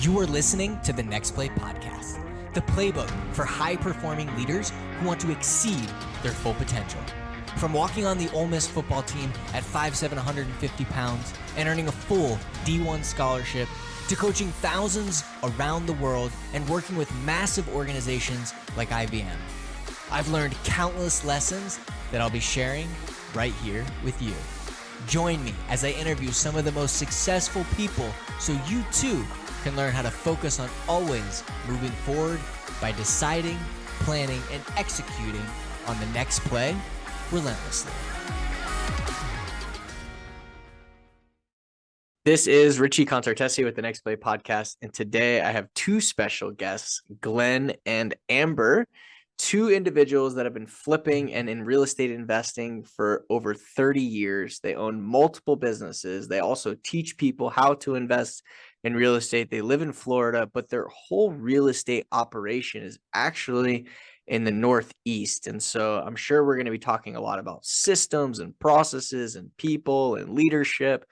You are listening to the Next Play podcast, the playbook for high-performing leaders who want to exceed their full potential. From walking on the Ole Miss football team at 5'7", 150 pounds and earning a full D1 scholarship, to coaching thousands around the world and working with massive organizations like IBM. I've learned countless lessons that I'll be sharing right here with you. Join me as I interview some of the most successful people so you too can learn how to focus on always moving forward by deciding, planning, and executing on the next play relentlessly. This is Richie Concertesi with the Next Play podcast, and today I have two special guests, Glenn and Amber, two individuals that have been flipping and in real estate investing for over 30 years. They own multiple businesses. They also teach people how to invest in real estate. They live in Florida, but their whole real estate operation is actually in the Northeast. And so I'm sure we're going to be talking a lot about systems and processes and people and leadership.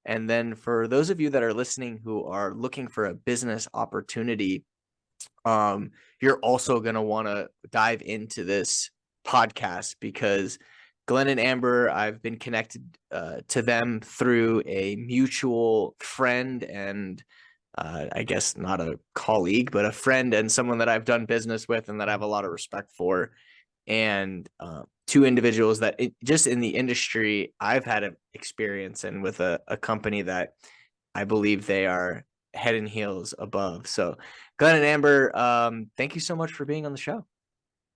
And then for those of you that are listening who are looking for a business opportunity, you're also going to want to dive into this podcast because Glenn and Amber, I've been connected to them through a mutual friend and I guess not a colleague, but a friend and someone that I've done business with and that I have a lot of respect for. And two individuals that just in the industry I've had an experience in with a company that I believe they are head and heels above. So Glenn and Amber, thank you so much for being on the show.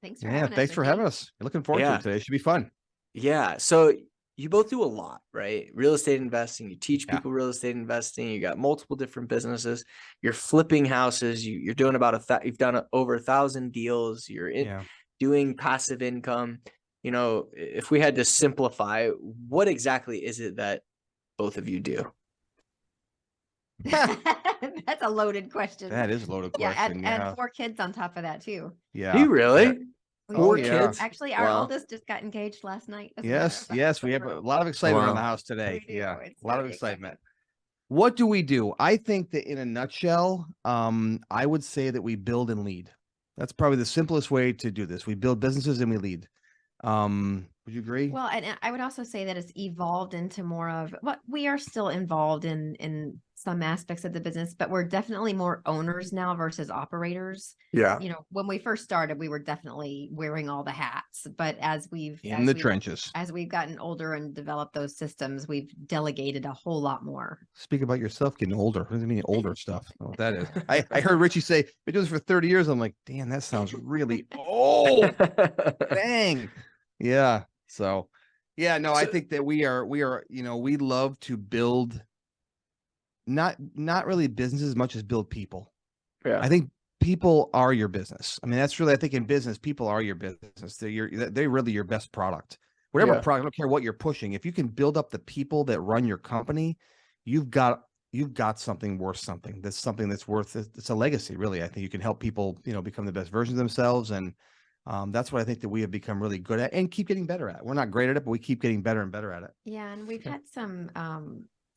Thanks for having us. Thanks for having us. You're looking forward to it today. It should be fun. Yeah. So you both do a lot, right? Real estate investing. You teach people real estate investing. You got multiple different businesses. You're flipping houses. You're doing about you've done over 1,000 deals. You're doing passive income. You know, if we had to simplify, what exactly is it that both of you do? That's a loaded question. That is a loaded question. And 4 kids on top of that too. Yeah. Do you really? Yeah. 4 kids? Actually, our oldest just got engaged last night. Yes. We have a lot of excitement in the house today. Yeah. A lot of excitement. What do we do? I think that in a nutshell, I would say that we build and lead. That's probably the simplest way to do this. We build businesses and we lead. Would you agree? Well, and I would also say that it's evolved into more of what we are still involved in some aspects of the business, but we're definitely more owners now versus operators. Yeah. You know, when we first started, we were definitely wearing all the hats, but as we've trenches, as we've gotten older and developed those systems, we've delegated a whole lot more. Speak about yourself getting older. What does it mean older stuff? I don't know what that is. I heard Richie say, been doing this for 30 years. I'm like, damn, that sounds really old. Dang. Yeah. So, I think that we are, we love to build not really businesses as much as build people. Yeah. I think people are your business. I mean, that's really, I think in business, people are your business. They're really your best product. Whatever product, I don't care what you're pushing. If you can build up the people that run your company, you've got something worth something. That's something that's worth it. It's a legacy, really. I think you can help people, become the best versions of themselves. And that's what I think that we have become really good at and keep getting better at. We're not great at it, but we keep getting better and better at it. Yeah. And we've had some,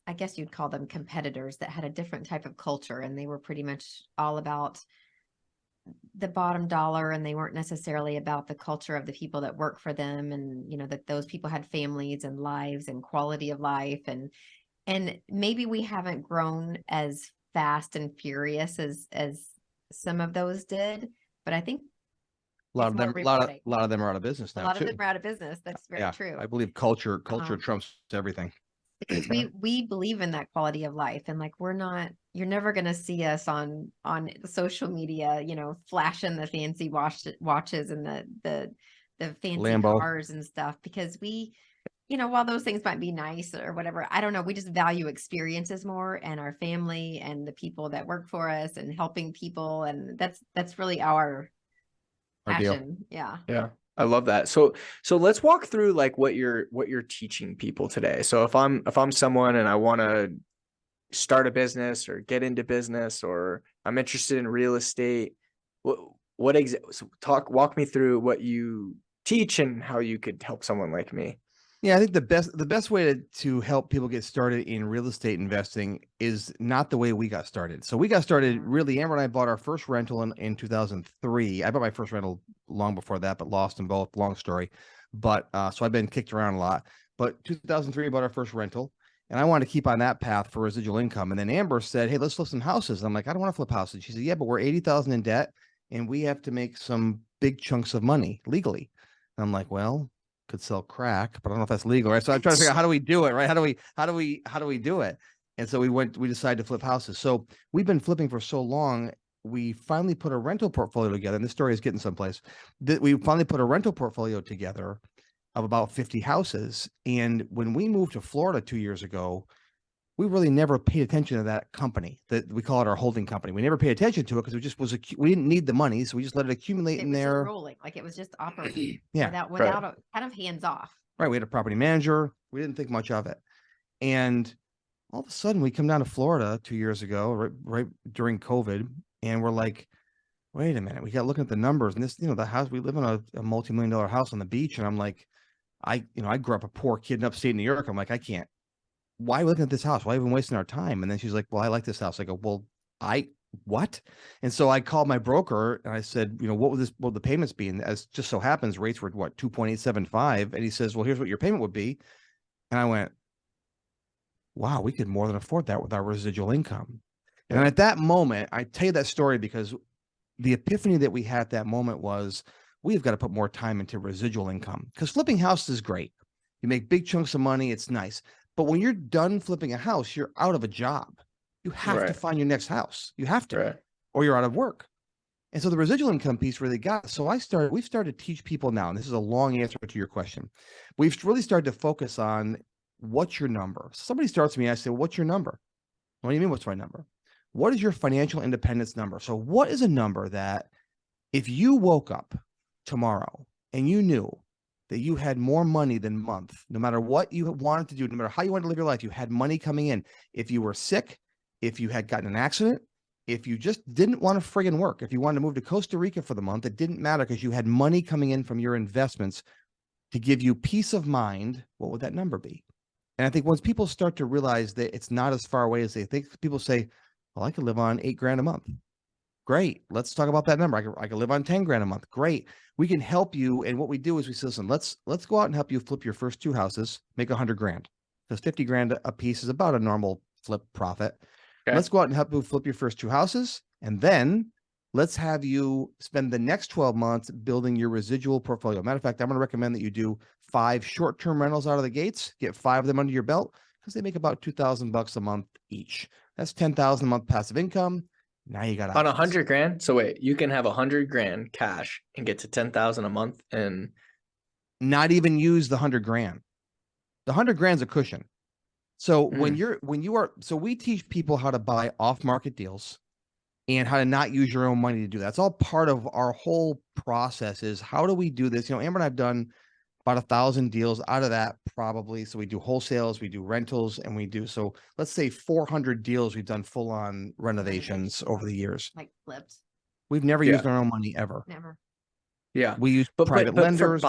I guess you'd call them competitors that had a different type of culture, and they were pretty much all about the bottom dollar, and they weren't necessarily about the culture of the people that work for them. And, that those people had families and lives and quality of life. And maybe we haven't grown as fast and furious as some of those did, but I think a lot of them are out of business now. A lot of them are out of business. That's very true. I believe culture trumps everything. Because we believe in that quality of life, and like you're never going to see us on social media, flashing the fancy watches and the fancy Lambo cars and stuff, because we, while those things might be nice or whatever, I don't know, we just value experiences more, and our family and the people that work for us and helping people, and that's really our passion. Yeah. I love that. So let's walk through like what you're teaching people today. So if I'm someone and I want to start a business or get into business, or I'm interested in real estate, walk me through what you teach and how you could help someone like me. Yeah, I think the best way to help people get started in real estate investing is not the way we got started. So we got started really. Amber and I bought our first rental in 2003. I bought my first rental long before that, but lost them both. Long story, but so I've been kicked around a lot. But 2003, bought our first rental, and I wanted to keep on that path for residual income. And then Amber said, "Hey, let's flip some houses." And I'm like, "I don't want to flip houses." She said, "Yeah, but we're 80,000 in debt, and we have to make some big chunks of money legally." And I'm like, "Well, could sell crack, but I don't know if that's legal, right?" So I'm trying to figure out how do we do it, right? How do we do it? And so we decided to flip houses. So we've been flipping for so long. We finally put a rental portfolio together. And this story is getting someplace. That we finally put a rental portfolio together of about 50 houses. And when we moved to Florida 2 years ago, we really never paid attention to that company. That we call it our holding company. We never paid attention to it because it just was we didn't need the money, so we just let it accumulate It in was just there. rolling, like it was just operating Yeah, without a kind of hands off. right. We had a property manager. We didn't think much of it. And all of a sudden we come down to Florida 2 years ago, right during COVID. And we're like, wait a minute, we got looking at the numbers and this, the house, we live in a multi-million-dollar house on the beach. And I'm like, I grew up a poor kid in upstate New York. I'm like, I can't, why are we looking at this house? Why even wasting our time? And then she's like, well, I like this house. I go, well, what? And so I called my broker and I said, what would the payments be? And as just so happens, rates were what, 2.875. And he says, well, here's what your payment would be. And I went, wow, we could more than afford that with our residual income. And at that moment, I tell you that story because the epiphany that we had at that moment was we've got to put more time into residual income because flipping houses is great. You make big chunks of money. It's nice. But when you're done flipping a house, you're out of a job. You have to find your next house. You have to, or you're out of work. And so the residual income piece really got, so we've started to teach people now, and this is a long answer to your question. We've really started to focus on what's your number. Somebody starts me, I say, well, what's your number? What do you mean, what's my number? What is your financial independence number? So what is a number that if you woke up tomorrow and you knew that you had more money than month, no matter what you wanted to do, no matter how you wanted to live your life, you had money coming in. If you were sick, if you had gotten an accident, if you just didn't want to friggin' work, if you wanted to move to Costa Rica for the month, it didn't matter because you had money coming in from your investments to give you peace of mind, what would that number be? And I think once people start to realize that it's not as far away as they think, people say, well, I could live on $8,000 a month. Great. Let's talk about that number. I can live on 10 grand a month. Great. We can help you. And what we do is we say, listen, let's go out and help you flip your first 2 houses, make 100 grand. Because 50 grand a piece is about a normal flip profit. Okay. Let's go out and help you flip your first 2 houses. And then let's have you spend the next 12 months building your residual portfolio. Matter of fact, I'm going to recommend that you do 5 short-term rentals out of the gates, get 5 of them under your belt because they make about $2,000 a month each. That's $10,000 a month passive income. Now you got on 100 grand. So wait, you can have 100 grand cash and get to 10,000 a month and not even use the 100 grand. The 100 grand's a cushion. So so we teach people how to buy off market deals and how to not use your own money to do that. That's all part of our whole process is how do we do this? Amber and I've done about 1,000 deals out of that probably. So we do wholesales, we do rentals, and we do, so let's say 400 deals we've done full on renovations over the years. Like flips. We've never used our own money ever. Never. Yeah. We use private lenders.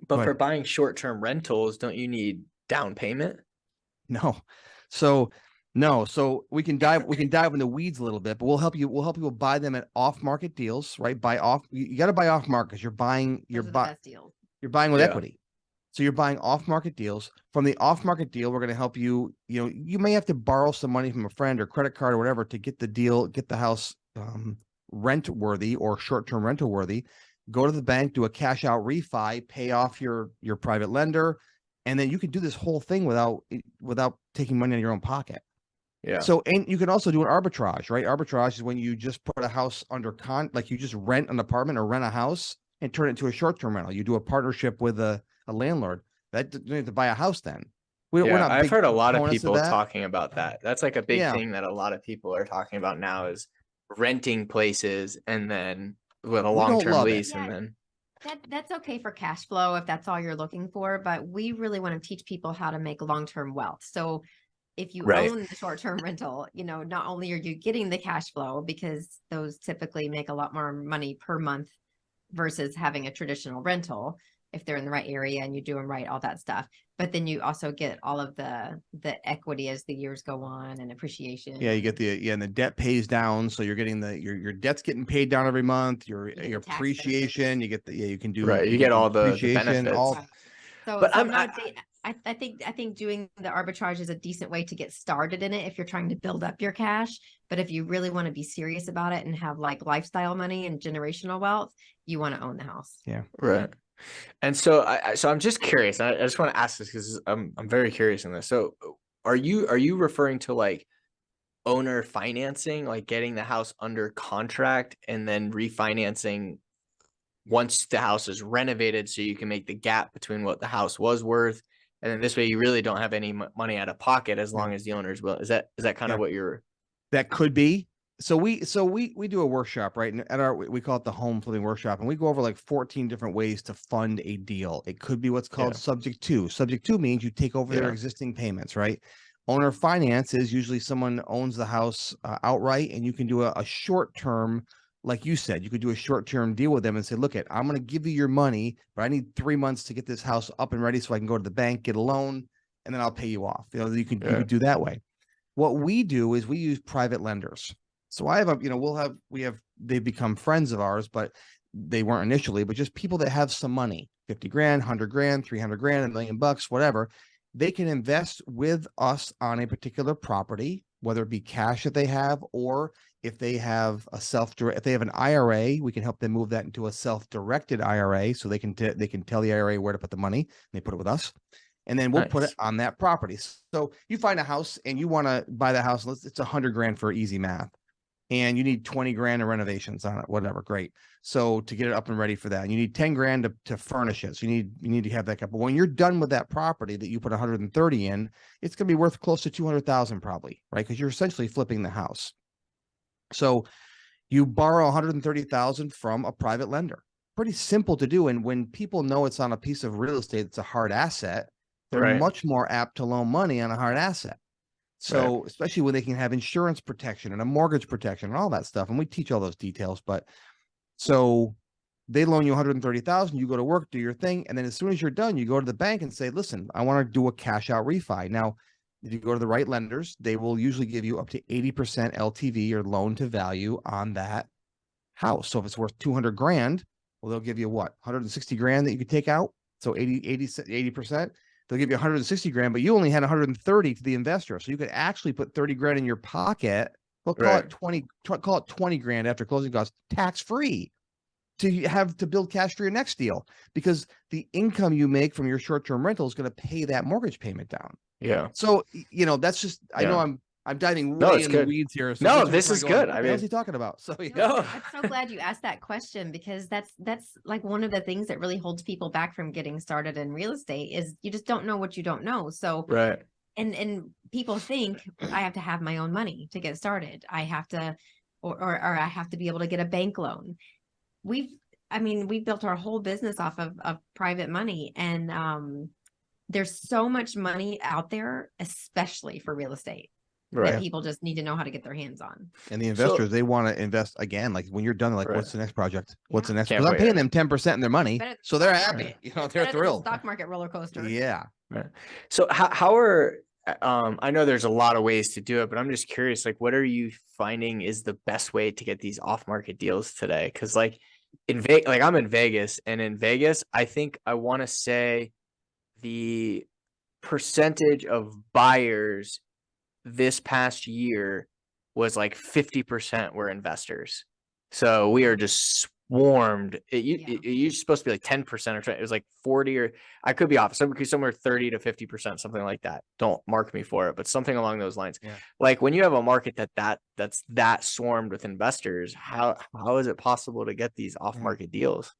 For buying short-term rentals, don't you need down payment? No. So we can dive in the weeds a little bit, but we'll help people buy them at off-market deals, right? You got to buy off-market because you're buying best deals. You're buying with equity. So you're buying off-market deals. From the off-market deal, we're going to help you. You may have to borrow some money from a friend or credit card or whatever to get the deal, get the house rent worthy or short-term rental worthy. Go to the bank, do a cash out refi, pay off your private lender, and then you can do this whole thing without taking money out of your own pocket. Yeah. So, and you can also do an arbitrage, right? Arbitrage is when you just put a house under like you just rent an apartment or rent a house and turn it into a short-term rental. You do a partnership with a landlord. That you don't have to buy a house then. I've heard a lot of people talking about that. That's like a big thing that a lot of people are talking about now is renting places and then with a long-term lease and then. That's okay for cash flow if that's all you're looking for, but we really want to teach people how to make long-term wealth. So if you own the short-term rental, not only are you getting the cash flow because those typically make a lot more money per month versus having a traditional rental, if they're in the right area and you do them right, all that stuff. But then you also get all of the equity as the years go on and appreciation. Yeah, you get and the debt pays down, so you're getting your debt's getting paid down every month. Your get the tax appreciation, benefits. you get you can do Right, you get do all the appreciation, benefits. all Right. So, But so I'm not, I think doing the arbitrage is a decent way to get started in it if you're trying to build up your cash. But if you really want to be serious about it and have like lifestyle money and generational wealth, you want to own the house. Yeah. Right. And so I'm just curious. I just want to ask this because I'm very curious in this. So are you referring to like owner financing, like getting the house under contract and then refinancing once the house is renovated so you can make the gap between what the house was worth, and then this way you really don't have any money out of pocket as long as the owner's will. Is that kind of what you're? That could be. So we do a workshop, right? And at we call it the home flipping workshop, and we go over like 14 different ways to fund a deal. It could be what's called subject to. Subject to means you take over their existing payments, right? Owner finance is usually someone owns the house outright, and you can do a short term, like you said, you could do a short term deal with them and say, look, I'm going to give you your money, but I need 3 months to get this house up and ready so I can go to the bank, get a loan, and then I'll pay you off. You could do that way. What we do is we use private lenders. So I have they've become friends of ours, but they weren't initially, but just people that have some money, 50 grand, 100 grand, 300 grand, $1 million, whatever. They can invest with us on a particular property, whether it be cash that they have, or if they have if they have an IRA, we can help them move that into a self-directed IRA. So they can tell the IRA where to put the money, and they put it with us. And then we'll put it on that property. So you find a house and you want to buy the house. It's 100 grand for easy math. And you need 20 grand of renovations on it, whatever. Great. So to get it up and ready for that, and you need 10 grand to furnish it. So you need to have that. But when you're done with that property that you put 130 in, it's going to be worth close to 200,000 probably, right? Because you're essentially flipping the house. So you borrow 130,000 from a private lender. Pretty simple to do. And when people know it's on a piece of real estate, it's a hard asset, they're much more apt to loan money on a hard asset. So especially when they can have insurance protection and a mortgage protection and all that stuff. And we teach all those details, but so they loan you 130,000, you go to work, do your thing. And then as soon as you're done, you go to the bank and say, listen, I want to do a cash out refi. Now, if you go to the right lenders, they will usually give you up to 80% LTV or loan to value on that house. So if it's worth 200 grand, well, they'll give you what, 160 grand that you could take out. So 80%. They'll give you 160 grand, but you only had 130 to the investor. So you could actually put 30 grand in your pocket. We'll call it 20 grand after closing costs, tax free, to have to build cash for your next deal, because the income you make from your short-term rental is going to pay that mortgage payment down. Yeah. So, that's just, I know I'm diving way in the weeds here. So no, this is good. What is he talking about? So I'm so glad you asked that question, because that's like one of the things that really holds people back from getting started in real estate is you just don't know what you don't know. So and people think I have to have my own money to get started. I have to, or I have to be able to get a bank loan. We built our whole business off of private money, and there's so much money out there, especially for real estate. That people just need to know how to get their hands on. And the investors, they want to invest again. Like when you're done, like, what's the next project? What's the next? Because I'm paying them 10% in their money, so they're happy. They're thrilled. Stock market roller coaster. Yeah. Right. So how are I know there's a lot of ways to do it, but I'm just curious, like, what are you finding is the best way to get these off market deals today? Because like I'm in Vegas, and in Vegas, I think I want to say the percentage of buyers this past year was like 50% were investors. So we are just swarmed. It used supposed to be like 10% or 20. It was like 40, or I could be off. Somewhere 30 to 50%, something like that. Don't mark me for it, but something along those lines. Yeah. Like when you have a market that's that swarmed with investors, how is it possible to get these off market deals?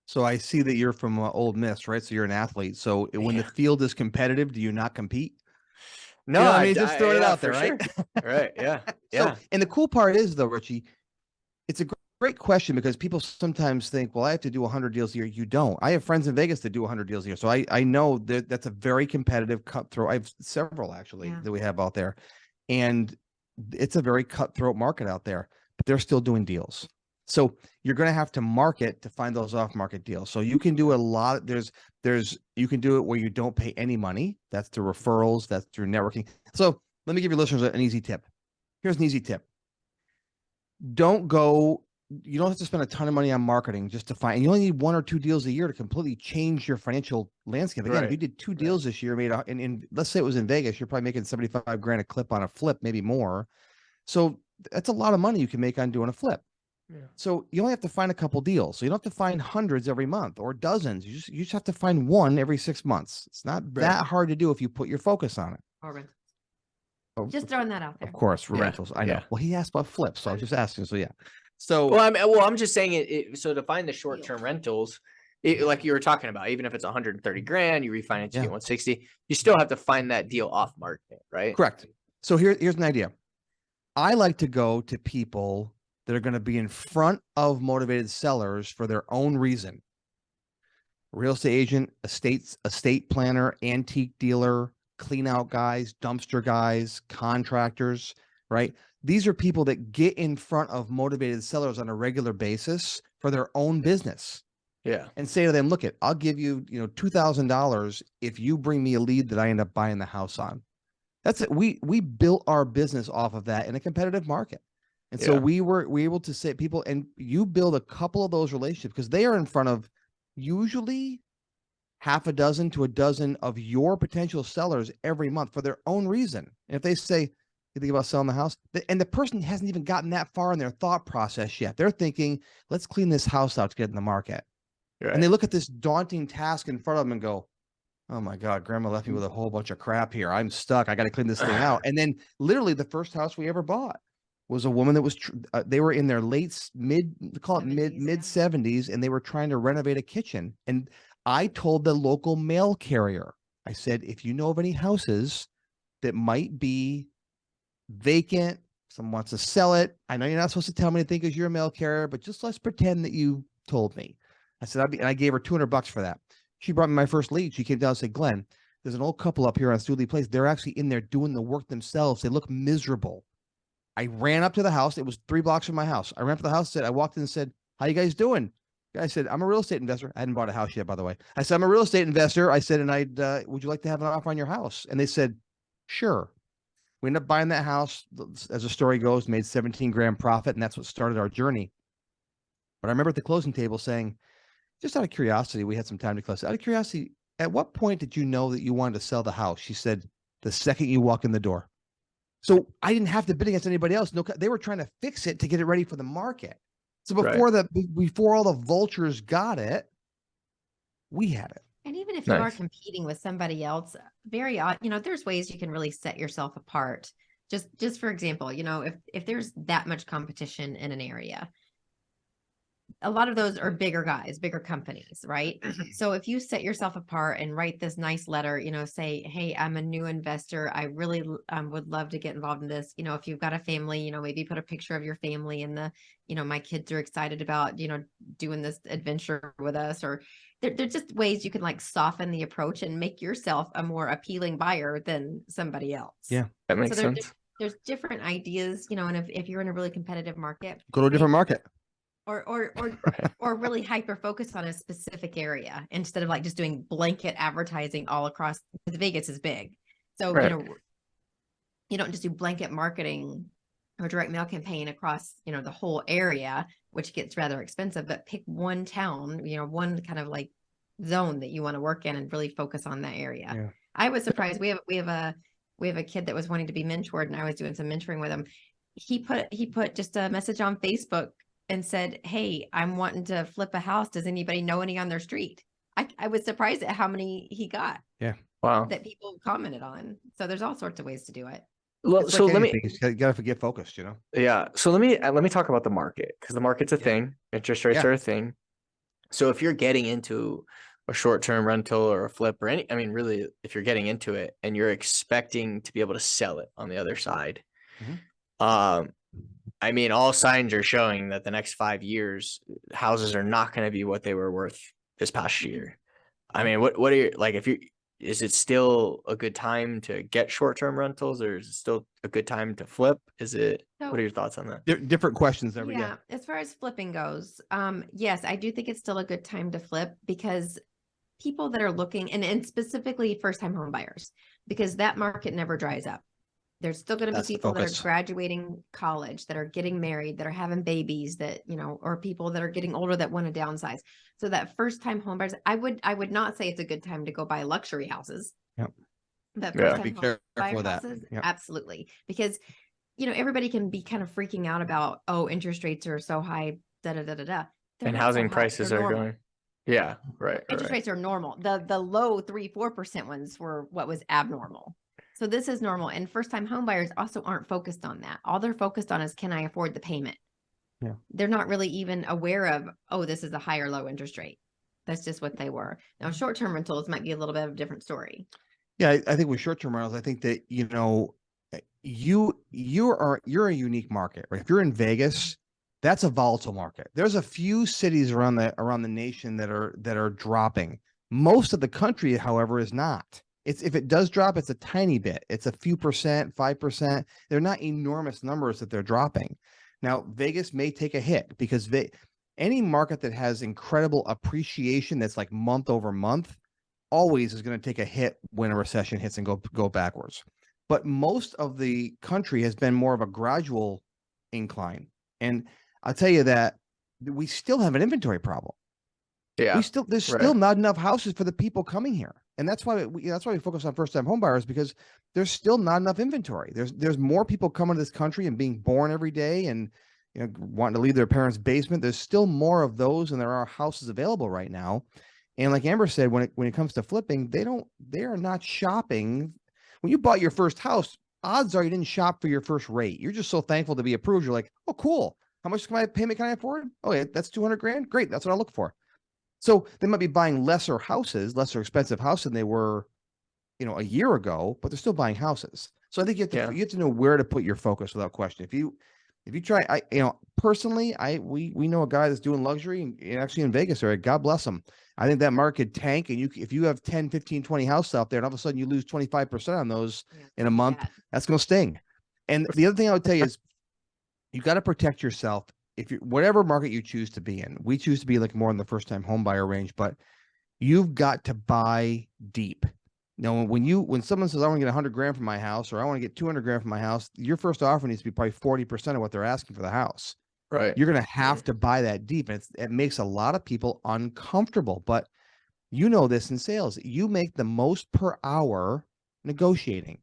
So I see that you're from Ole Miss, right? So you're an athlete. So when the field is competitive, do you not compete? No, I mean, just throwing it out there, right? Sure. Right. Yeah. So, and the cool part is, though, Richie, it's a great question, because people sometimes think, well, I have to do 100 deals a year. You don't. I have friends in Vegas that do 100 deals a year. So I know that that's a very competitive cutthroat. I have several actually that we have out there, and it's a very cutthroat market out there, but they're still doing deals. So you're going to have to market to find those off market deals. So you can do a lot. You can do it where you don't pay any money. That's through referrals. That's through networking. So let me give your listeners an easy tip. Here's an easy tip. You don't have to spend a ton of money on marketing just to find, and you only need 1 or 2 deals a year to completely change your financial landscape. Again, if you did 2 deals this year, let's say it was in Vegas, you're probably making 75 grand a clip on a flip, maybe more. So that's a lot of money you can make on doing a flip. Yeah. So you only have to find a couple deals. So you don't have to find hundreds every month or dozens. You just have to find 1 every 6 months. It's not that hard to do if you put your focus on it. Or just throwing that out there. Of course, rentals. I know. Well, he asked about flips, so I was just asking. So yeah. So I'm just saying it. So to find the short-term rentals, like you were talking about, even if it's 130 grand, you refinance, you get 160. You still have to find that deal off market, right? Correct. So here's an idea. I like to go to people that are going to be in front of motivated sellers for their own reason. Real estate agent, estate planner, antique dealer, clean out guys, dumpster guys, contractors, right? These are people that get in front of motivated sellers on a regular basis for their own business. Yeah. And say to them, look, I'll give you, $2,000 if you bring me a lead that I end up buying the house on. That's it. We built our business off of that in a competitive market. And so we were able to say people, and you build a couple of those relationships because they are in front of usually half a dozen to a dozen of your potential sellers every month for their own reason. And if they say, you think about selling the house, and the person hasn't even gotten that far in their thought process yet. They're thinking, let's clean this house out to get in the market. Right. And they look at this daunting task in front of them and go, oh my God, grandma left me with a whole bunch of crap here. I'm stuck. I got to clean this thing out. And then literally the first house we ever bought was a woman that was, they were in their mid 70s, and they were trying to renovate a kitchen. And I told the local mail carrier, I said, if you know of any houses that might be vacant, someone wants to sell it. I know you're not supposed to tell me anything because you're a mail carrier, but just let's pretend that you told me. I said, and I gave her $200 for that. She brought me my first lead. She came down and said, Glenn, there's an old couple up here on Stooley Place. They're actually in there doing the work themselves. They look miserable. I ran up to the house. It was 3 blocks from my house. I ran up to the house, I walked in and said, how you guys doing? The guy said, I'm a real estate investor. I hadn't bought a house yet, by the way. I said, I'm a real estate investor. I said, and would you like to have an offer on your house? And they said, sure. We ended up buying that house. As the story goes, made 17 grand profit. And that's what started our journey. But I remember at the closing table saying, just out of curiosity, we had some time to close. Out of curiosity, at what point did you know that you wanted to sell the house? She said, the second you walk in the door. So I didn't have to bid against anybody else. No, they were trying to fix it to get it ready for the market. So before all the vultures got it, we had it. And even if you are competing with somebody else, very odd, there's ways you can really set yourself apart. Just for example, if there's that much competition in an area, a lot of those are bigger guys, bigger companies, right? So if you set yourself apart and write this nice letter, say, hey, I'm a new investor. I really would love to get involved in this. If you've got a family, maybe put a picture of your family and my kids are excited about, doing this adventure with us. Or there's just ways you can soften the approach and make yourself a more appealing buyer than somebody else. Yeah, that makes sense. There's different ideas, and if you're in a really competitive market, go to a different market. Or really hyper focus on a specific area instead of just doing blanket advertising all across, because Vegas is big. So, you don't just do blanket marketing or direct mail campaign across, the whole area, which gets rather expensive, but pick one town, one kind of zone that you want to work in and really focus on that area. Yeah. I was surprised. We have a kid that was wanting to be mentored, and I was doing some mentoring with him. He put just a message on Facebook and said, hey, I'm wanting to flip a house. Does anybody know any on their street? I was surprised at how many he got. Yeah. Wow. That people commented on. So there's all sorts of ways to do it. Well, so let me, you gotta get focused, Yeah. So let me talk about the market, because the market's a thing. Interest rates are a thing. So if you're getting into a short-term rental or a flip or really, if you're getting into it and you're expecting to be able to sell it on the other side, all signs are showing that the next 5 years, houses are not going to be what they were worth this past year. What are your, is it still a good time to get short-term rentals, or is it still a good time to flip? Is it, So- what are your thoughts on that? Different questions every Yeah, as far as flipping goes, yes, I do think it's still a good time to flip because people that are looking and specifically first time home buyers, because that market never dries up. There's still going to be That's the people that focus. are graduating college, that are getting married, that are having babies, that, you know, or people that are getting older that want to downsize. So that first time home buyers, I would not say it's a good time to go buy luxury houses. Yep. That Yeah. first Be time careful buyer with that. houses, Yep. absolutely. Because, you know, everybody can be kind of freaking out about, oh, interest rates are so high, da da da da da. They're And not so housing high, prices they're are normal. going. Yeah, right. Interest right. rates are normal. The low 3-4% ones were what was abnormal. So this is normal. And first time home buyers also aren't focused on that. All they're focused on is, can I afford the payment? Yeah. They're not really even aware of, oh, this is a high or low interest rate. That's just what they were. Now, short-term rentals might be a little bit of a different story. Yeah, I think with short-term rentals, I think that, you know, you're a unique market, right? If you're in Vegas, that's a volatile market. There's a few cities around the nation that are dropping. Most of the country, however, is not. It's, if it does drop, it's a tiny bit. It's a few percent, 5%. They're not enormous numbers that they're dropping. Now, Vegas may take a hit because any market that has incredible appreciation that's like month over month always is going to take a hit when a recession hits and go backwards. But most of the country has been more of a gradual incline. And I'll tell you that we still have an inventory problem. Yeah. There's still not enough houses for the people coming here. And that's why we focus on first time home buyers, because there's still not enough inventory. There's more people coming to this country and being born every day and, you know, wanting to leave their parents' basement. There's still more of those than there are houses available right now. And like Amber said, when it comes to flipping, they are not shopping. When you bought your first house, odds are you didn't shop for your first rate. You're just so thankful to be approved. You're like, oh, cool. How much payment can I afford? Oh, yeah, that's 200 grand. Great. That's what I look for. So they might be buying lesser expensive houses than they were, you know, a year ago, but they're still buying houses. So I think you have to know where to put your focus without question. If you try, personally, we know a guy that's doing luxury and actually in Vegas area. God bless him. I think that market tank, and if you have 10, 15, 20 houses out there and all of a sudden you lose 25% on those in a month, that's going to sting. And the other thing I would tell you is you got to protect yourself. If you, whatever market you choose to be in, we choose to be like more in the first time home buyer range, but you've got to buy deep. Now, when someone says, I want to get 100 grand from my house, or I want to get 200 grand from my house, your first offer needs to be probably 40% of what they're asking for the house. Right. You're going to have to buy that deep. And it makes a lot of people uncomfortable, but you know this in sales, you make the most per hour negotiating.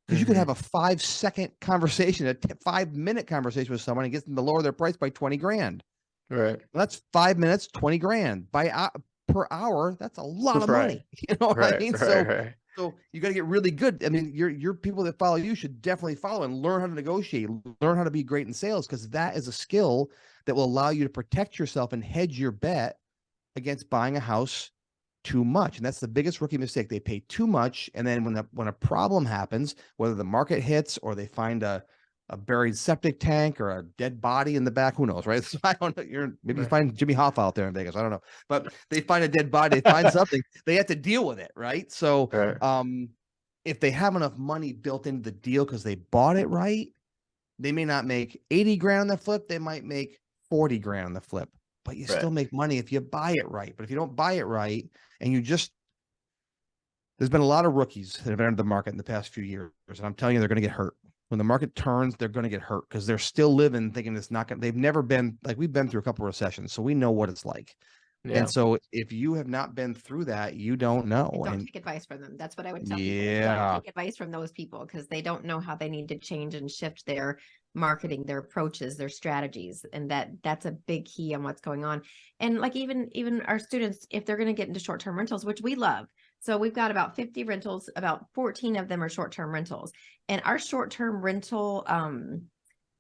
Because you could have a 5-second conversation, a 5-minute conversation with someone and get them to lower their price by 20 grand. Right. Well, that's 5 minutes, 20 grand per hour. That's a lot of money. You know what I mean? So you got to get really good. I mean, your people that follow you should definitely follow and learn how to negotiate, learn how to be great in sales, because that is a skill that will allow you to protect yourself and hedge your bet against buying a house too much. And that's the biggest rookie mistake. They pay too much. And then when a problem happens, whether the market hits or they find a buried septic tank or a dead body in the back, who knows, right? So I don't know. You find Jimmy Hoffa out there in Vegas. I don't know, but they find a dead body, they find something, they have to deal with it. Right. So, if they have enough money built into the deal, because they bought it right, they may not make 80 grand on the flip. They might make 40 grand on the flip, but you still make money if you buy it right. But if you don't buy it right, and there's been a lot of rookies that have entered the market in the past few years, and I'm telling you, they're going to get hurt. When the market turns, they're going to get hurt because they're still living thinking it's not going to, they've never been, like, we've been through a couple of recessions, so we know what it's like. Yeah. And so if you have not been through that, you don't know. And don't take advice from them. That's what I would tell people. Yeah. Don't take advice from those people, because they don't know how they need to change and shift their marketing, their approaches, their strategies. And that's a big key on what's going on. And like even our students, if they're going to get into short-term rentals, which we love. So we've got about 50 rentals, about 14 of them are short-term rentals. And our short-term rental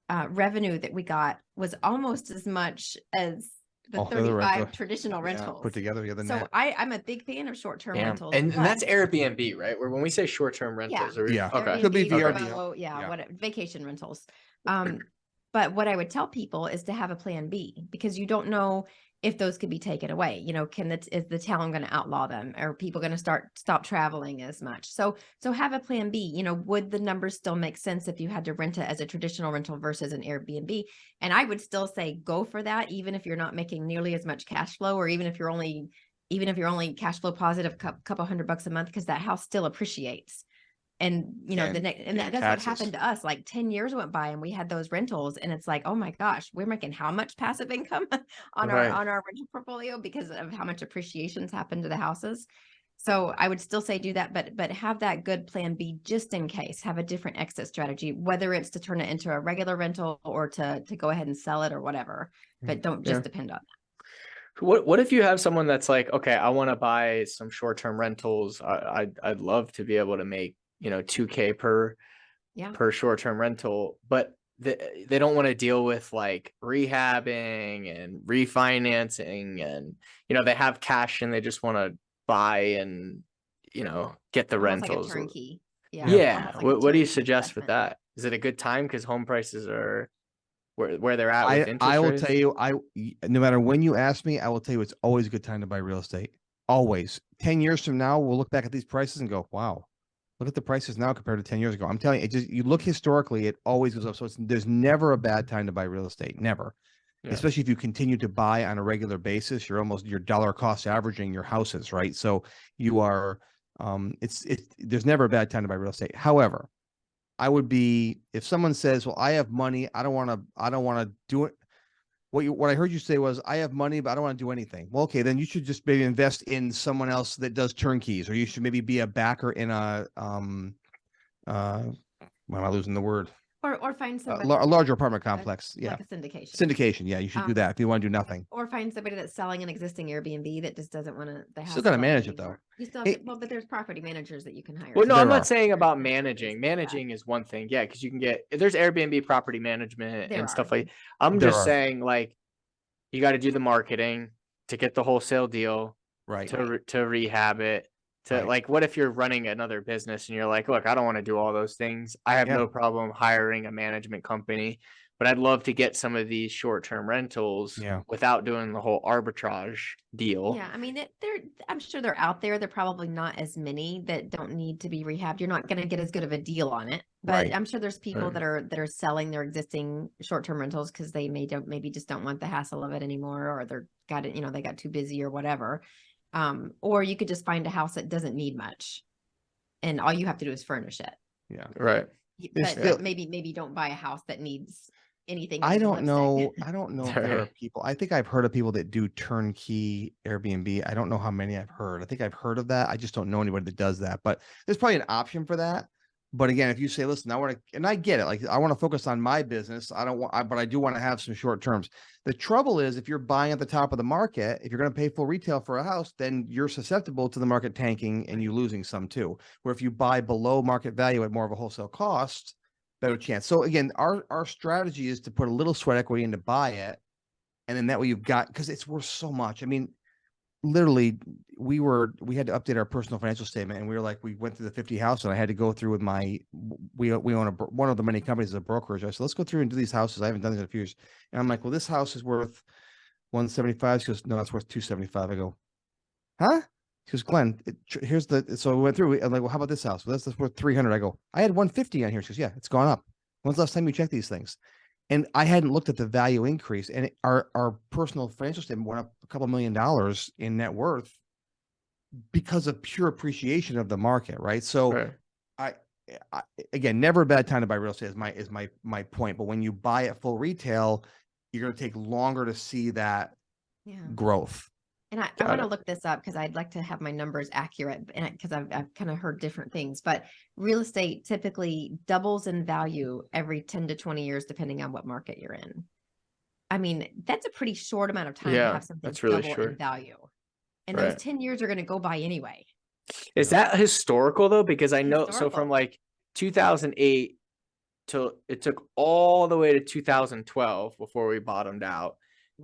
revenue that we got was almost as much as the 35 traditional rentals put together. So I'm a big fan of short-term rentals. And that's Airbnb, right? Where when we say short-term rentals, okay, could be VRBO, what vacation rentals. But what I would tell people is to have a plan B, because you don't know if those could be taken away. You know, is the town going to outlaw them? Are people going to stop traveling as much? So have a plan B. You know, would the numbers still make sense if you had to rent it as a traditional rental versus an Airbnb? And I would still say go for that, even if you're not making nearly as much cash flow, or even if you're only cash flow positive couple $100 a month, because that house still appreciates. And you know, that's what happened to us. Like 10 years went by and we had those rentals, and it's like, oh my gosh, we're making how much passive income on our rental portfolio because of how much appreciation's happened to the houses. So I would still say do that, but have that good plan B just in case. Have a different exit strategy, whether it's to turn it into a regular rental or to go ahead and sell it or whatever. But don't just depend on that. What if you have someone that's like, okay, I want to buy some short-term rentals. I'd love to be able to make, you know, $2,000 per short-term rental, but they don't want to deal with like rehabbing and refinancing, and you know, they have cash and they just want to buy and, you know, get the Almost rentals. Like a turnkey. Yeah. What do you suggest with that? Is it a good time because home prices are where they're at with interest I will rates? tell you, no matter when you ask me, I will tell you it's always a good time to buy real estate. Always. 10 years from now, we'll look back at these prices and go, wow, look at the prices now compared to 10 years ago. I'm telling you, you look historically, it always goes up. So there's never a bad time to buy real estate. Never. Yeah. Especially if you continue to buy on a regular basis, you're dollar cost averaging your houses, right? So you are, there's never a bad time to buy real estate. However, I would be, if someone says, well, I have money, I don't want to do it. What I heard you say was, I have money, but I don't want to do anything. Well, okay, then you should just maybe invest in someone else that does turnkeys, or you should maybe be a backer in a, why am I losing the word? Or find somebody a larger apartment complex. Like a syndication. Syndication. Yeah, you should do that if you want to do nothing. Or find somebody that's selling an existing Airbnb that just doesn't want to. Still got to manage it though. You still have but there's property managers that you can hire. Well, no, I'm not saying about managing. Managing is one thing. Yeah, because you can there's Airbnb property management and stuff like. I'm just saying, like, you got to do the marketing to get the wholesale deal, right? To rehab it. Like, what if you're running another business and you're like, look, I don't want to do all those things. I have no problem hiring a management company, but I'd love to get some of these short-term rentals without doing the whole arbitrage deal. Yeah, I mean, I'm sure they're out there. They're probably not as many that don't need to be rehabbed. You're not going to get as good of a deal on it, but I'm sure there's people that are selling their existing short-term rentals because they maybe just don't want the hassle of it anymore, or they got too busy or whatever. Or you could just find a house that doesn't need much and all you have to do is furnish it. Yeah. Right. But maybe don't buy a house that needs anything. I don't know if there are people. I think I've heard of people that do turnkey Airbnb. I don't know how many I've heard. I think I've heard of that. I just don't know anybody that does that, but there's probably an option for that. But again, if you say, listen, I want to, and I get it, like I want to focus on my business. But I do want to have some short terms. The trouble is, if you're buying at the top of the market, if you're going to pay full retail for a house, then you're susceptible to the market tanking and you losing some too. Where if you buy below market value at more of a wholesale cost, better chance. So again, our strategy is to put a little sweat equity in to buy it. And then that way you've got, because it's worth so much. I mean, literally we had to update our personal financial statement, and we went through the 50 house, and I had to go through with we own one of the many companies as a brokerage. I said, let's go through and do these houses. I haven't done this in a few years. And I'm like, well, this house is worth 175. She goes, no, it's worth 275. I go, huh? She goes, Glenn, so we went through. I'm like, well, how about this house? Well, that's worth 300. I go, I had 150 on here. She goes, yeah, it's gone up. When's the last time you checked these things? And I hadn't looked at the value increase, and our personal financial statement went up a couple $1 million in net worth because of pure appreciation of the market, right? So, I again, never a bad time to buy real estate is my point. But when you buy at full retail, you're going to take longer to see that growth. And I want to look this up because I'd like to have my numbers accurate, and because I've kind of heard different things, but real estate typically doubles in value every 10 to 20 years, depending on what market you're in. I mean, that's a pretty short amount of time to have something double in value. And those 10 years are going to go by anyway. Is that historical though? Because I know, so from like 2008 till it took all the way to 2012 before we bottomed out.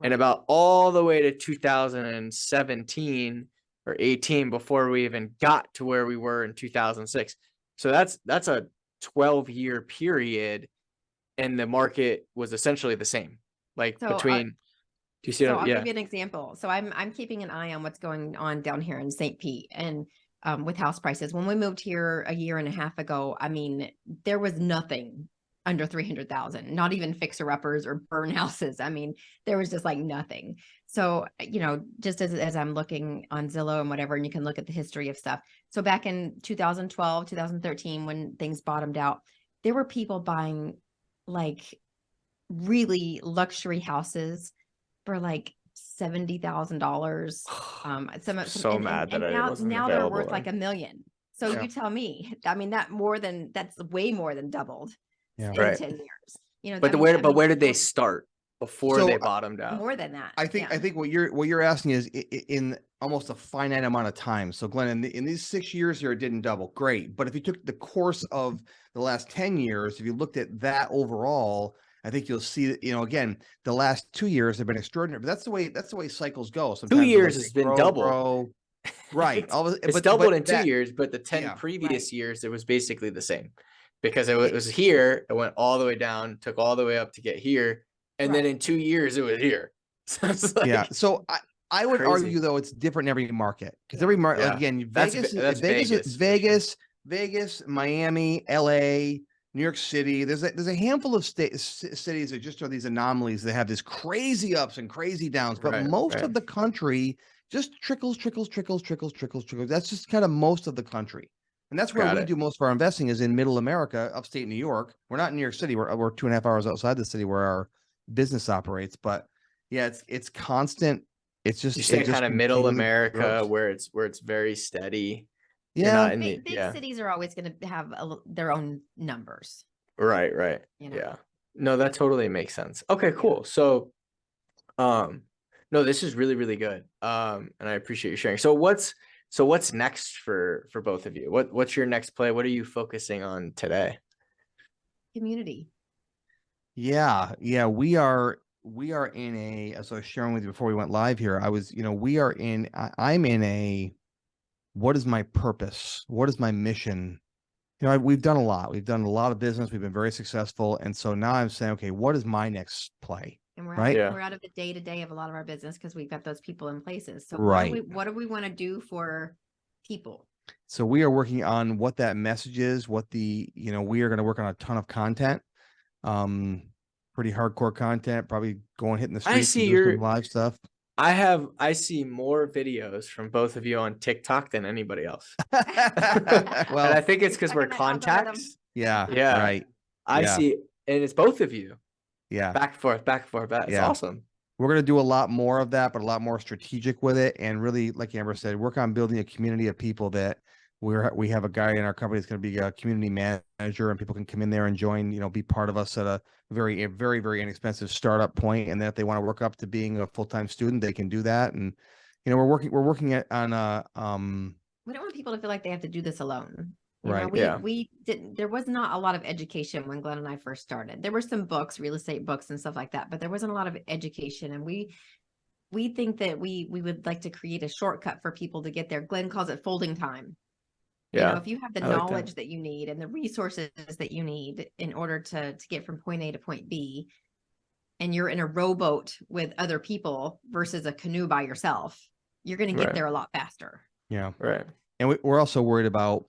And about all the way to 2017 or 18 before we even got to where we were in 2006. So that's a 12-year period, and the market was essentially the same. Like Do you see? So I'll Yeah. give you an example. So I'm keeping an eye on what's going on down here in St. Pete and with house prices. When we moved here a year and a half ago, I mean, there was nothing under 300,000, not even fixer uppers or burn houses. I mean, there was just like nothing. So, you know, just as I'm looking on Zillow and whatever, and you can look at the history of stuff. So back in 2012, 2013, when things bottomed out, there were people buying like really luxury houses for like $70,000. So mad that I wasn't now they're available worth like then. $1 million. So Yeah. you tell me, I mean, that's way more than doubled in Right. 10 years. You know, But I where mean, where did they people- start before So, they bottomed out? more than that? I think Yeah. what you're asking is in almost a finite amount of time. So Glenn, in these 6 years here, it didn't double. Great. But if you took the course of the last 10 years, if you looked at that overall, I think you'll see that, you know, again, the last 2 years have been extraordinary. But that's the way cycles go. Sometimes they're years like has they been grow, double. grow. Right. It's doubled in 2 years, but the 10 yeah. previous years, it was basically the same because it was here. It went all the way down, took all the way up to get here. And then Right. in 2 years, it was here. So it's like, Yeah. So I would crazy. argue though it's different in every market because every market, Yeah. like again, That's Vegas, Vegas, Vegas, Miami, LA, New York City. There's a handful of cities that just are these anomalies that have this crazy ups and crazy downs, but Right, most right. of the country just trickles. That's just kind of most of the country. And that's where Got we it. do most of our investing is in middle America, upstate New York. We're not in New York City. We're 2.5 hours outside the city where our business operates, but yeah, it's constant. It's just You say it just kind of middle continually America grows. where it's very steady. You're Yeah, not in Big yeah. cities are always going to have their own numbers. Right. You know? Yeah. No, that totally makes sense. Okay, cool. So, no, this is really, really good. And I appreciate you sharing. So what's next for both of you? What's your next play? What are you focusing on today? Community. yeah. We are in a, as I was sharing with you before we went live here. I'm in a, what is my purpose? What is my mission? You know, we've done a lot. We've done a lot of business. We've been very successful. And so now I'm saying, okay, what is my next play? And we're Right? we're out of the day-to-day of a lot of our business because we've got those people in places. So Right. what do we want to do for people? So we are working on what that message is, we are going to work on a ton of content. Pretty hardcore content, probably hitting the streets see and do some live stuff. I see more videos from both of you on TikTok than anybody else. Well, And I think it's because Stuck we're in the algorithm. contacts. yeah, Yeah. right. I Yeah. see, and it's both of you. Yeah. Back and forth, back and forth. It's Yeah. awesome. We're going to do a lot more of that, but a lot more strategic with it. And really, like Amber said, work on building a community of people that we have a guy in our company that's going to be a community manager, and people can come in there and join, be part of us at a very, very inexpensive startup point. And then if they want to work up to being a full-time student, they can do that. And, we're working on We don't want people to feel like they have to do this alone. Right. We didn't, there was not a lot of education when Glenn and I first started. There were some books, real estate books and stuff like that, but there wasn't a lot of education. And we think that we would like to create a shortcut for people to get there. Glenn calls it folding time. Yeah. If you have the I like that. knowledge that you need and the resources that you need in order to get from point A to point B, and you're in a rowboat with other people versus a canoe by yourself, you're going to get Right. there a lot faster. Yeah. Right. And we're also worried about,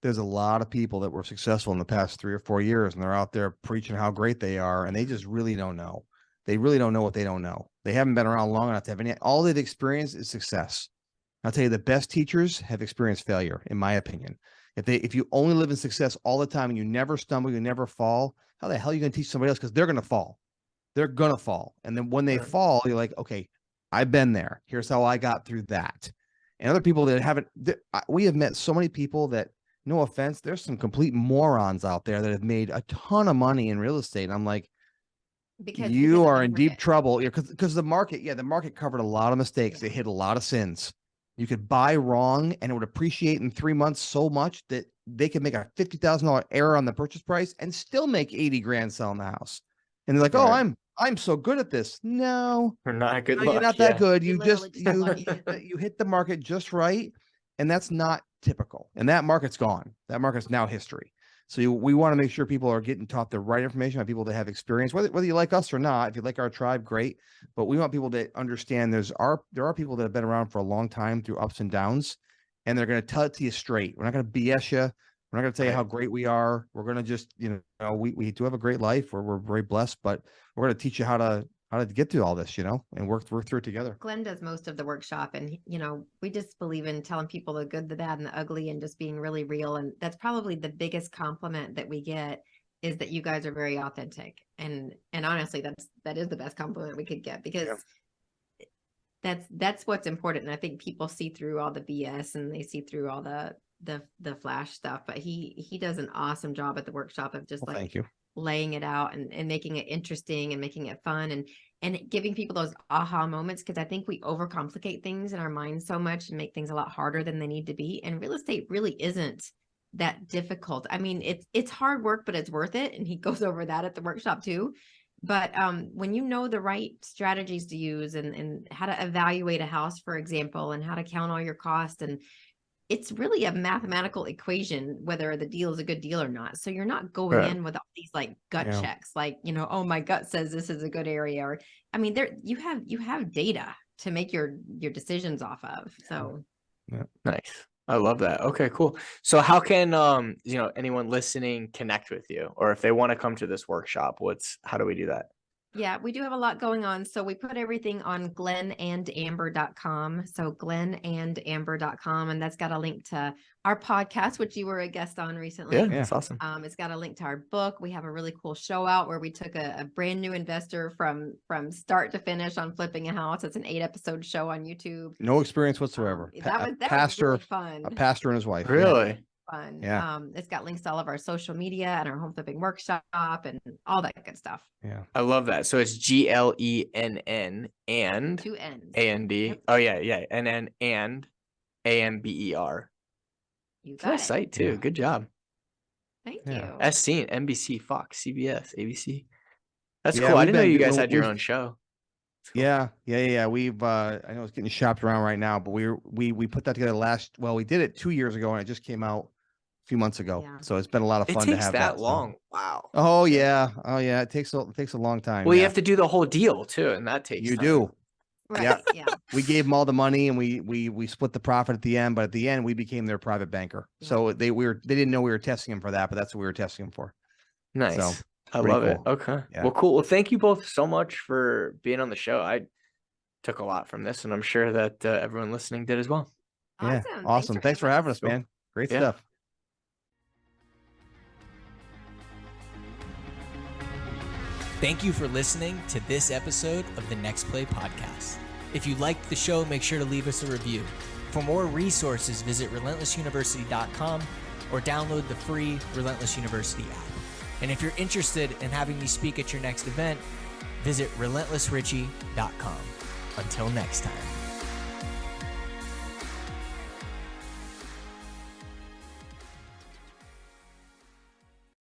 there's a lot of people that were successful in the past 3 or 4 years, and they're out there preaching how great they are, and they just really don't know. They really don't know what they don't know. They haven't been around long enough to have all they've experienced is success. I'll tell you, the best teachers have experienced failure, in my opinion. If you only live in success all the time and you never stumble, you never fall, how the hell are you going to teach somebody else? Because they're going to fall. They're going to fall. And then when they Right. fall, you're like, okay, I've been there. Here's how I got through that. And other people that haven't, we have met so many people that, no offense, there's some complete morons out there that have made a ton of money in real estate. And I'm like, Because you of are the in deep market. trouble. Yeah, because the market covered a lot of mistakes. They hit a lot of sins. You could buy wrong and it would appreciate in 3 months so much that they could make a $50,000 error on the purchase price and still make 80 grand selling the house. And they're like, oh, Right. I'm so good at this. No, We're not good no, luck. you're not that Yeah. good. You You literally just just lucky. you hit the market just right, and that's not typical. And that market's gone. That market's now history. So we want to make sure people are getting taught the right information by people that have experience, whether you like us or not. If you like our tribe, great. But we want people to understand there are people that have been around for a long time through ups and downs, and they're going to tell it to you straight. We're not going to BS you. We're not going to tell you how great we are. We're going to just, we do have a great life. We're very blessed, but we're going to teach you how to get through all this, and work through it together. Glenn does most of the workshop, and we just believe in telling people the good, the bad, and the ugly, and just being really real. And that's probably the biggest compliment that we get, is that you guys are very authentic. And honestly, that is the best compliment we could get, because that's what's important. And I think people see through all the BS and they see through all the flash stuff, but he does an awesome job at the workshop of just Thank you. laying it out and making it interesting and making it fun and giving people those aha moments. Because I think we overcomplicate things in our minds so much and make things a lot harder than they need to be. And real estate really isn't that difficult. I mean, it's hard work, but it's worth it. And he goes over that at the workshop too. But when you know the right strategies to use and how to evaluate a house, for example, and how to count all your costs, and it's really a mathematical equation whether the deal is a good deal or not. So you're not going in with all these like gut checks, like, oh, my gut says this is a good area. Or, I mean, you have data to make your decisions off of. So Nice. I love that. Okay, cool. So how can anyone listening connect with you, or if they want to come to this workshop, how do we do that? Yeah, we do have a lot going on. So we put everything on glennandamber.com. So glennandamber.com. And that's got a link to our podcast, which you were a guest on recently. Yeah, that's awesome. It's got a link to our book. We have a really cool show out where we took a brand new investor from start to finish on flipping a house. It's an 8-episode show on YouTube. No experience whatsoever. That was really fun. A pastor and his wife. Really? Fun. Yeah. It's got links to all of our social media and our home flipping workshop and all that good stuff. Yeah. I love that. So it's GLENN and 2 N's. AND. Yep. Oh yeah. NN and AMBER. You got That it. site too. Yeah. Good job. Thank Yeah. you. As seen, NBC, Fox, CBS, ABC. That's Yeah, cool. I we've didn't know been you guys doing- had your we've- own show. Yeah. We've I know it's getting shopped around right now, but we put that together we did it 2 years ago and it just came out a few months ago. Yeah. So it's been a lot of It fun to takes have that so. long. Wow. Oh yeah. It takes a long time. Well, you yeah. have to do the whole deal too, and that takes You time. do. Right. Yeah. Yeah. We gave them all the money and we split the profit at the end, but at the end we became their private banker. Yeah. So they didn't know we were testing them for that, but that's what we were testing them for. Nice. So, I pretty love it. cool. Okay. Yeah. Well, cool. Well, thank you both so much for being on the show. I took a lot from this, and I'm sure that everyone listening did as well. Yeah. Awesome. Thanks for having us, man. Great Yeah. stuff. Thank you for listening to this episode of the Next Play Podcast. If you liked the show, make sure to leave us a review. For more resources, visit relentlessuniversity.com or download the free Relentless University app. And if you're interested in having me speak at your next event, visit relentlessrichie.com. Until next time.